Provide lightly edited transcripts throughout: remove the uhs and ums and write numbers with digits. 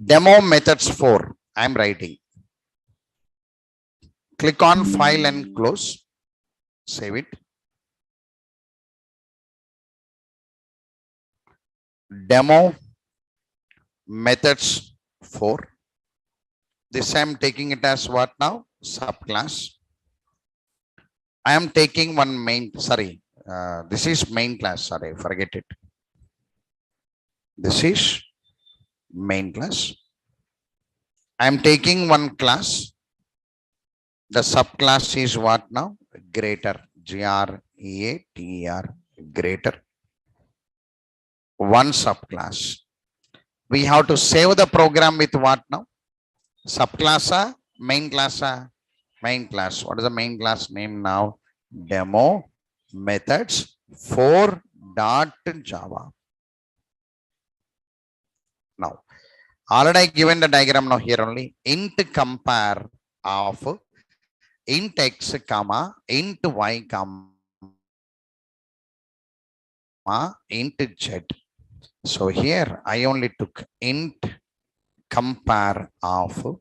Demo methods 4. I am writing. Click on file and close. Save it. Demo methods 4. This I am taking it as what now? Subclass. I am taking one main, sorry, this is main class, sorry, forget it. This is main class. I am taking one class. The subclass is what now? Greater, G-R-E-A-T-E-R, greater. One subclass. We have to save the program with what now? Subclass, main class, main class. What is the main class name now? Demo methods 4.java. Now, already given the diagram now here only. Int compare of int x comma int y comma int z. So here I only took int compare of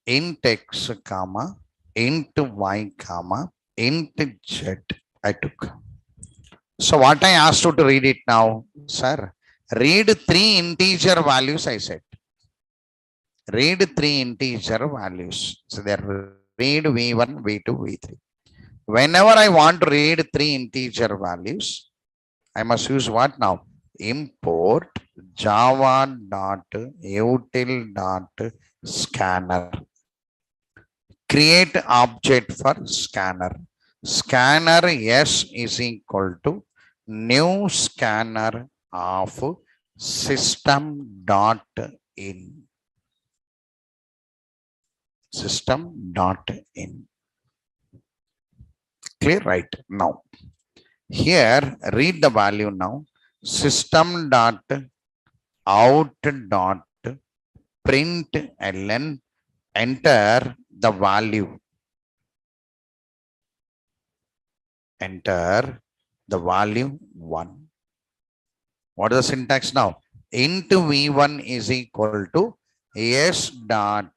int x comma int y comma int z I took. So what I asked you to read it now, sir, read 3 integer values I said. Read 3 integer values. So there read v1, v2, v3. Whenever I want to read 3 integer values, I must use what now? Import java.util.scanner. Create object for scanner. Scanner S is equal to new scanner of system.in. System.in. Clear, right? Now, here read the value now. System.out.println. Enter the value. Enter the value 1. What is the syntax now? Int v1 is equal to s dot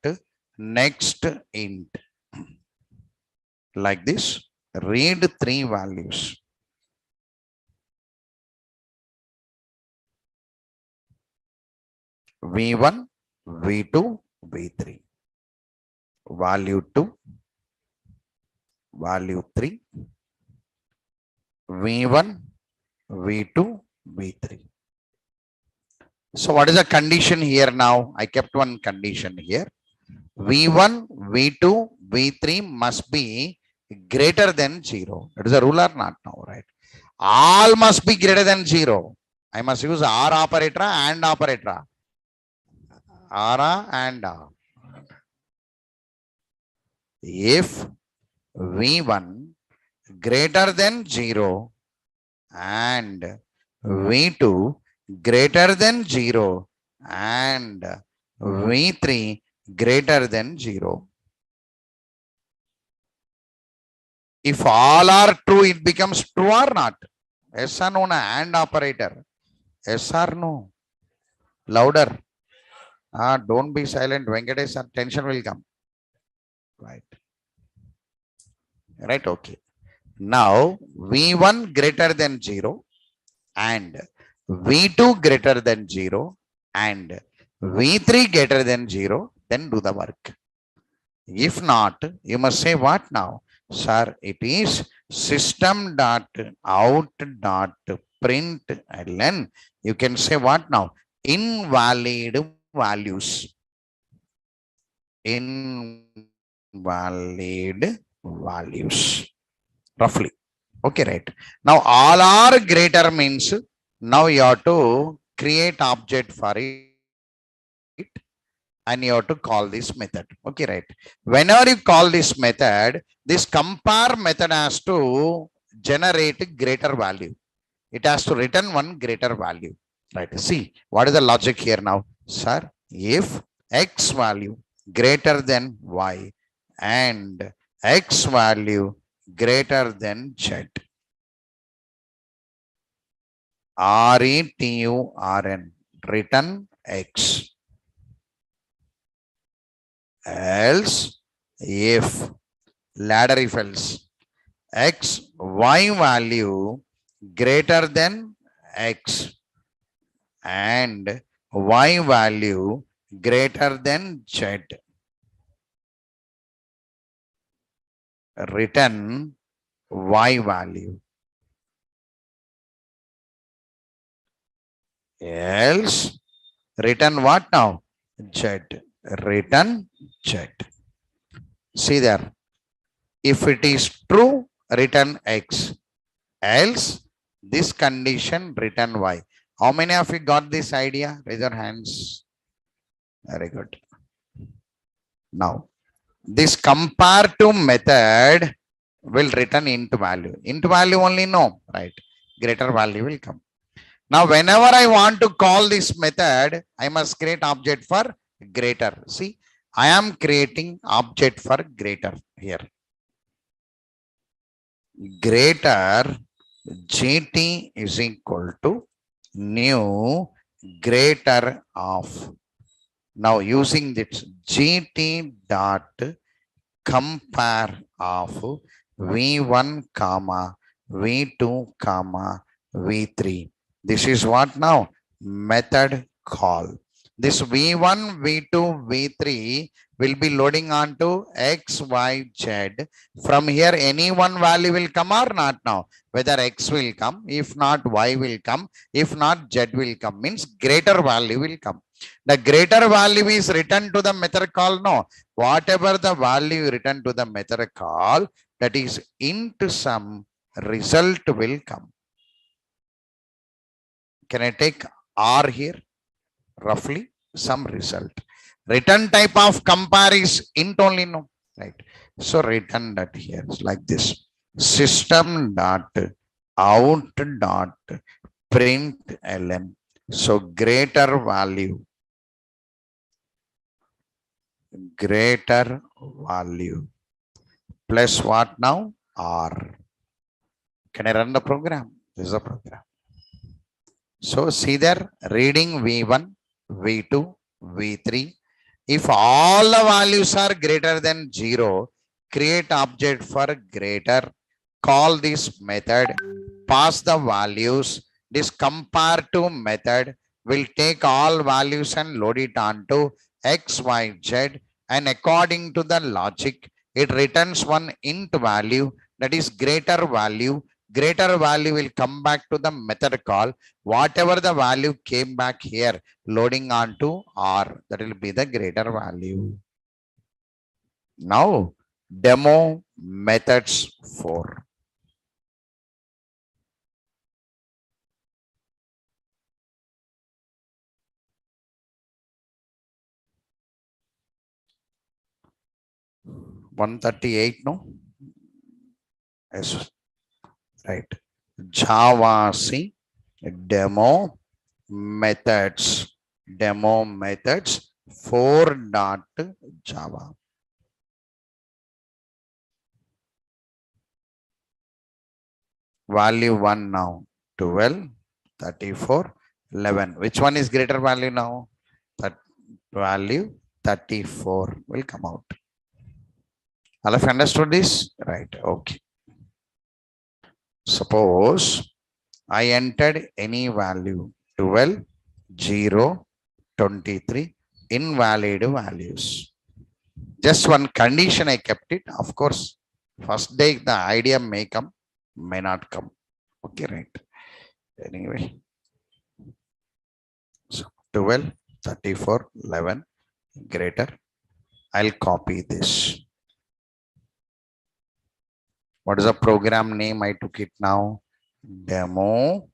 next int. Like this. Read 3 values. v1, v2, v3. Value 2, value 3, v1, v2, v3. So what is the condition here now? I kept one condition here. v1, v2, v3 must be greater than 0. It is a rule or not now, right? All must be greater than 0. I must use or operator and operator. Or and if v1 greater than 0 and v2 greater than 0 and v3 greater than 0. If all are true, it becomes true or not? Yes or no? And operator. Yes or no? Louder. Don't be silent. Venkatesh, tension will come. Right. Right. Okay. Now v1 greater than 0 and v2 greater than 0 and v3 greater than 0, then do the work. If not, you must say what now? Sir, it is system.out.println. You can say what now? Invalid values. Invalid values. Roughly. Okay, right. Now all are greater means now you have to create object for it and you have to call this method. Okay, right. Whenever you call this method, this compare method has to generate greater value. It has to return one greater value. Right. See, what is the logic here now? Sir, if x value greater than y and x value greater than z. RETURN, return x. else if ladder if else x y value greater than x and y value greater than z, return y value. Else return what now? Z. Return Z. See there. If it is true, return X. Else this condition return Y. How many of you got this idea? Raise your hands. Very good. Now this compare to method will return into value. Into value only, no, right? Greater value will come. Now, whenever I want to call this method, I must create object for greater. See, I am creating object for greater here. Greater GT is equal to new greater of. Now, using this GT dot compare of V1 comma V2 comma V3. This is what now? Method call. This V1, V2, V3 will be loading onto X, Y, Z. From here, any one value will come or not now? Whether X will come, if not Y will come, if not Z will come, means greater value will come. The greater value is returned to the method call, no. Whatever the value returned to the method call, that is into some result will come. Can I take R here? Roughly some result. Return type of compare is int only, no, right? So return that here is like this. System dot out dot print ln. So greater value plus what now? R. Can I run the program? This is a program. So see there, reading V1, V2, V3. If all the values are greater than 0, create object for greater, call this method, pass the values. This compare to method will take all values and load it onto X, Y, Z, and according to the logic, it returns one int value, that is greater value. Greater value will come back to the method call. Whatever the value came back here, loading onto R, that will be the greater value. Now, demo methods 4. $138, no? Yes, right. Java C demo methods 4 dot Java. Value 1 now 12, 34, 11. Which one is greater value now? That value 34 will come out. All of you understood this? Right. Okay. Suppose I entered any value 12, 0, 23, invalid values. Just one condition I kept it. Of course, first day the idea may come, may not come. Okay, right. Anyway. So 12, 34, 11 greater. I'll copy this. What is the program name? I took it now. Demo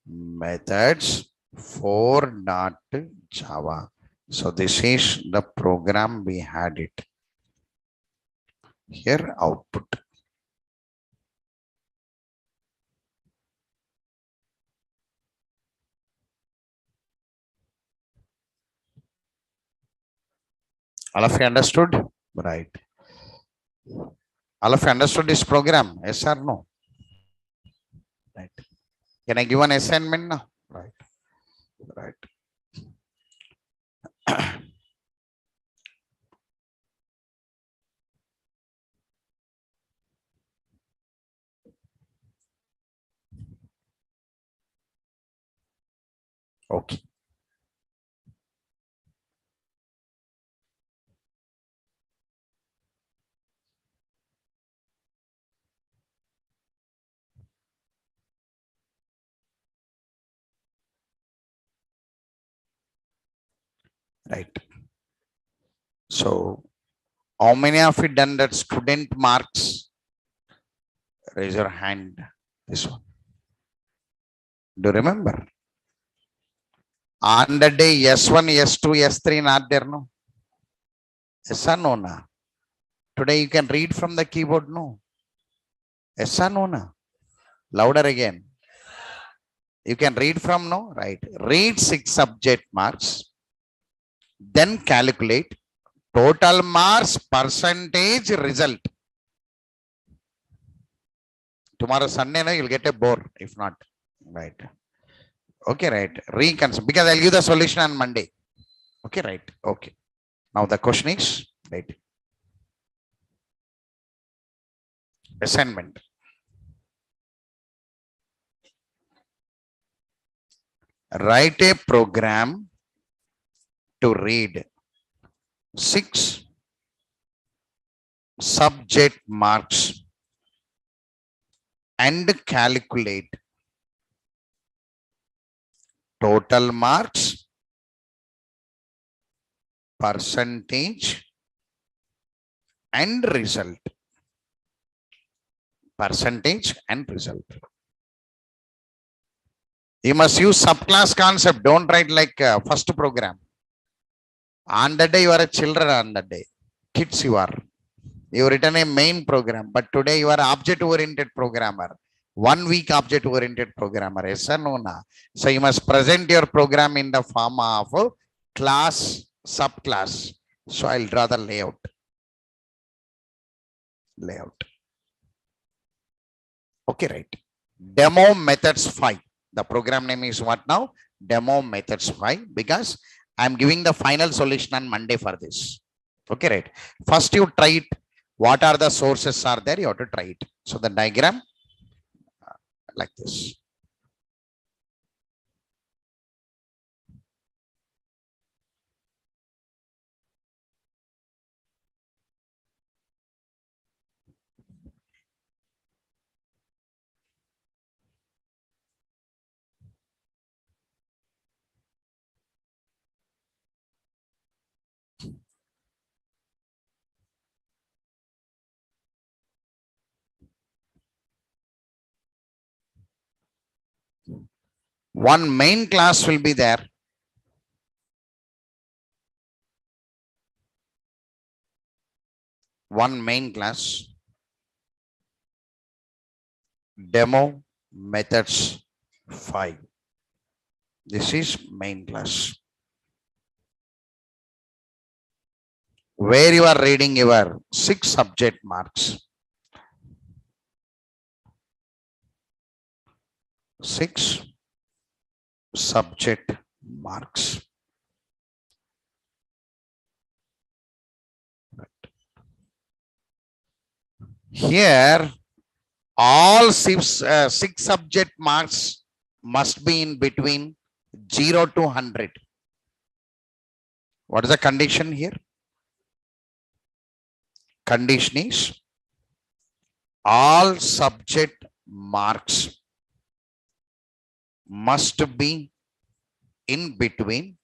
methods 4 dot Java. So this is the program we had it. Here output. All of you understood? Right. All of you understood this program? Yes or no? Right. Can I give an assignment now? Right. Right. Okay. Right. So how many of you done that student marks? Raise your hand. This one. Do you remember? On the day S1, S2, S3 not there, no? Yes or no? Na? Today you can read from the keyboard, no? Yes or no? Na? Louder again. You can read from, no? Right. Read 6 subject marks. Then calculate total marks percentage result. Tomorrow Sunday, no, you'll get a bore if not. Right. Okay, right. Reconsider because I'll give the solution on Monday. Okay, right. Okay. Now the question is, right. Assignment. Write a program to read 6 subject marks and calculate total marks, percentage and result. Percentage and result. You must use subclass concept. Don't write like first program. On the day you are a children, on the day. Kids you are. You written a main program, but today you are object-oriented programmer. 1 week object-oriented programmer. Yes or no? Na? So you must present your program in the form of class, subclass. So I'll draw the layout. Okay, right. Demo methods 5. The program name is what now? Demo methods 5, because I'm giving the final solution on Monday for this. Okay, right. First you try it. What are the sources are there? You have to try it. So the diagram like this. One main class will be there. One main class. Demo methods 5. This is main class. Where you are reading your 6 subject marks. 6 subject marks. Here, all 6 subject marks must be in between 0 to 100. What is the condition here? Condition is all subject marks must be in between,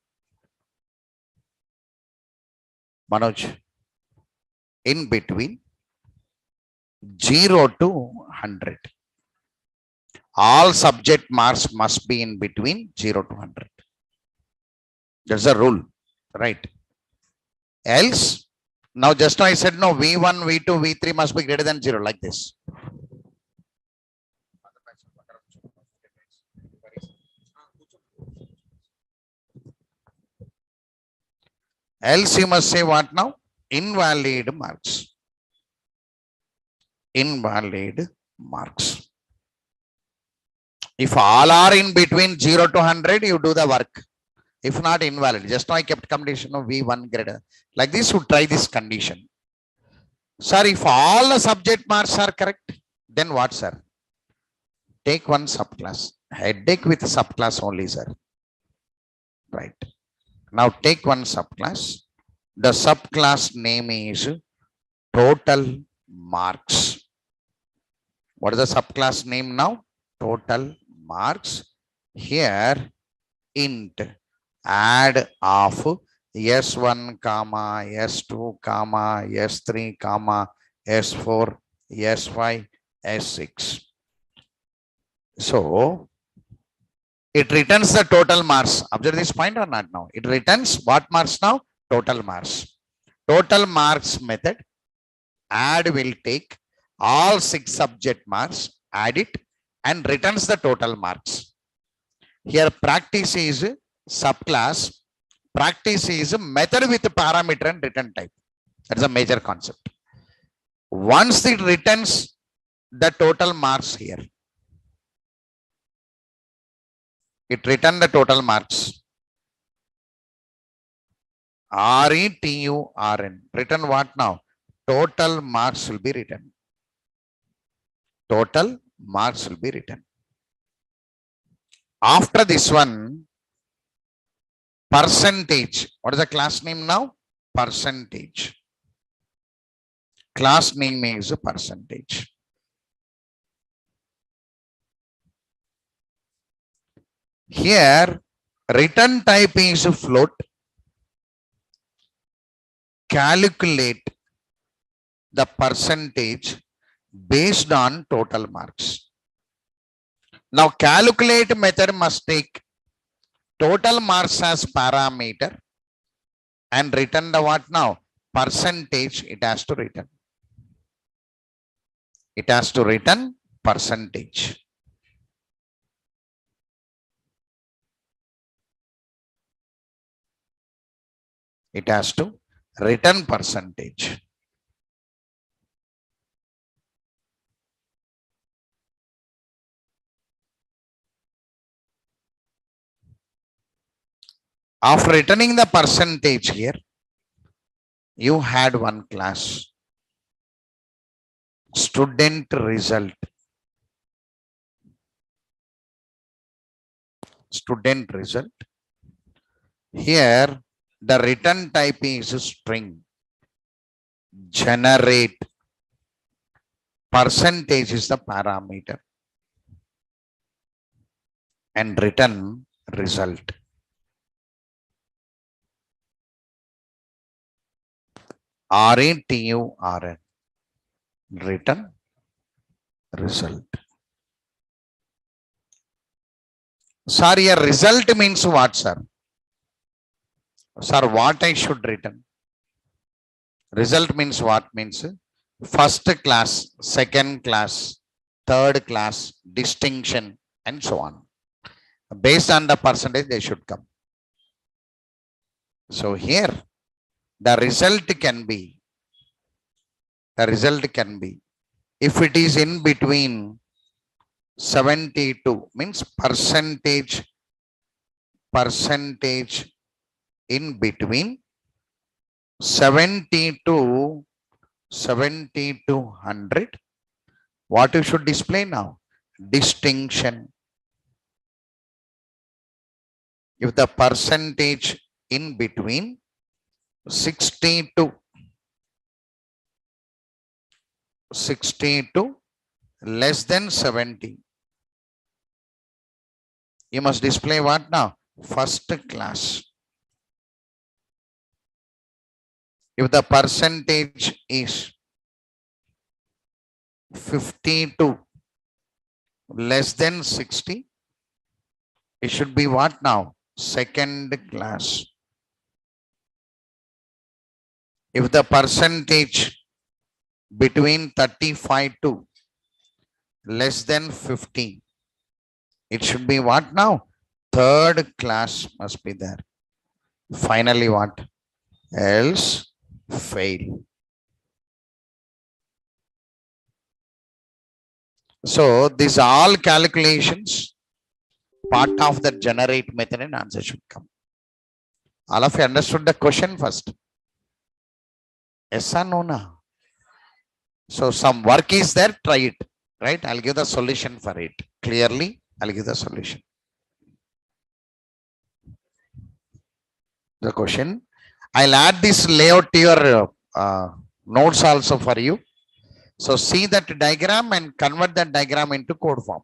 Manoj, in between 0 to 100. All subject marks must be in between 0 to 100. That's a rule, right? Else, now just now I said no, V1, V2, V3 must be greater than 0, like this. Else you must say what now? Invalid marks. Invalid marks. If all are in between 0 to 100, you do the work. If not, invalid. Just now I kept condition of V1 greater. Like this, you try this condition. Sir, if all the subject marks are correct, then what, sir? Take one subclass. Headache with subclass only, sir. Right. Now take one subclass. The subclass name is total marks. What is the subclass name now? Total marks. Here int add of S1 comma S2 comma S3 comma S4 S5 S6. So it returns the total marks. Observe this point or not now? It returns what marks now? Total marks. Total marks method add will take all 6 subject marks, add it and returns the total marks. Here practice is subclass. Practice is method with parameter and return type. That's a major concept. Once it returns the total marks here, it return the total marks. RETURN. Return what now? Total marks will be written. Total marks will be written. After this one, percentage. What is the class name now? Percentage. Class name is percentage. Here, return type is float. Calculate the percentage based on total marks. Now, calculate method must take total marks as parameter and return the what now? Percentage it has to return. It has to return percentage. It has to return percentage. After returning the percentage here, you had one class. Student result. Student result. Here, the return type is string. Generate. Percentage is the parameter. And return result. RETURN. Return result. Sorry, a result means what, sir? Sir, what I should return? Result means what? Means first class, second class, third class, distinction, and so on. Based on the percentage, they should come. So here, the result can be, if it is in between 72, means percentage in between 70 to 100. What you should display now? Distinction. If the percentage in between 60 to less than 70, you must display what now? First class. If the percentage is 50 to less than 60, it should be what now? Second class. If the percentage between 35 to less than 50, it should be what now? Third class must be there. Finally what? Else fail. So these all calculations part of the generate method and answer should come. All of you understood the question first? Yes or no? Na? So some work is there, try it. Right? I'll give the solution for it. Clearly, I'll give the solution. the question. I'll add this layout to your notes also for you. So see that diagram and convert that diagram into code form.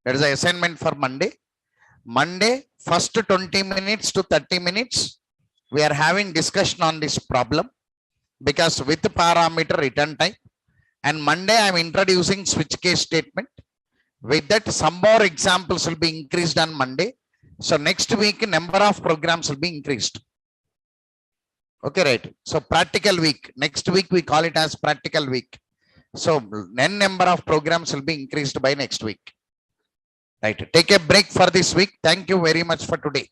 That is the assignment for Monday. Monday, first 20 minutes to 30 minutes, we are having discussion on this problem because with parameter return type. And Monday, I'm introducing switch case statement. With that, some more examples will be increased on Monday. So next week, number of programs will be increased. Okay, right. So practical week. Next week, we call it as practical week. So n number of programs will be increased by next week. Right. Take a break for this week. Thank you very much for today.